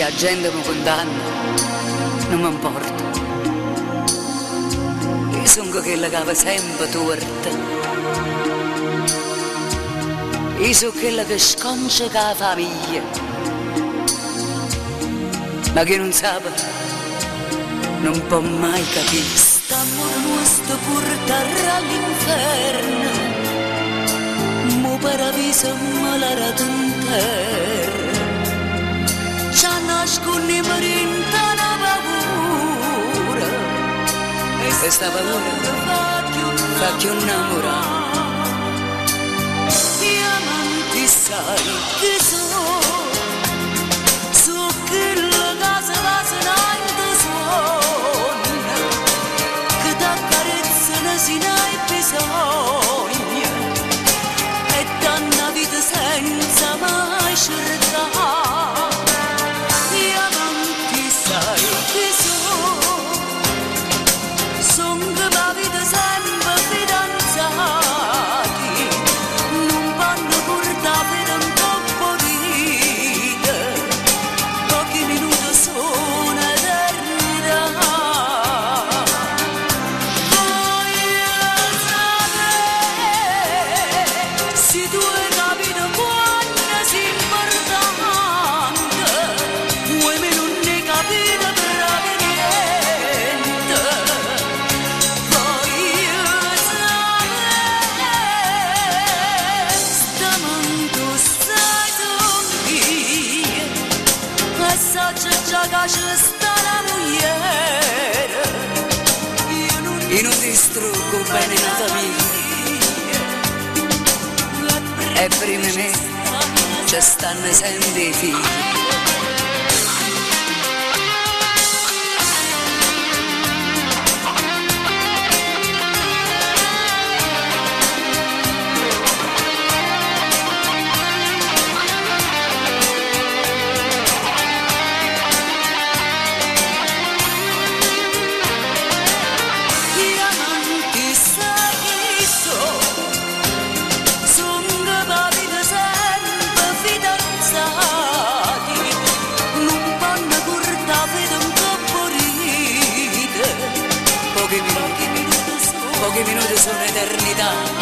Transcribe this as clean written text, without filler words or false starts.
se la gente mi condanna, non mi importa. Io sono quella che va sempre torta. Io sono quella che sconcia la famiglia, ma che non sa, non può mai capire. St'amor nostro porterà all'inferno, mo paradiso me la radentera. C'ha nascondiamo rinta una paura, e sta paura fa più innamorare. Gli amanti sai che so quella casa va senando sogna, che t'accarezzano se ne hai bisogno, e danno vita senza mai cercare. Gli amanti sai che son che va vita sempre fidanzati, non vanno portati da un troppo vita, pochi minuti sono eternità. Voglio sapere se tu hai capito quanto sia importante, vuoi me non ne capire proprio niente. Voglio sapere, stamando stai tu mia, assaggia già che c'è sta la moglie. Io non distruggo bene la famiglia, e prima me ci stanno sempre i figli. Gli amanti sai chi son che va vita sempre fidanzati, non vanno portati da un troppo ride, pochi minuti sono eternità.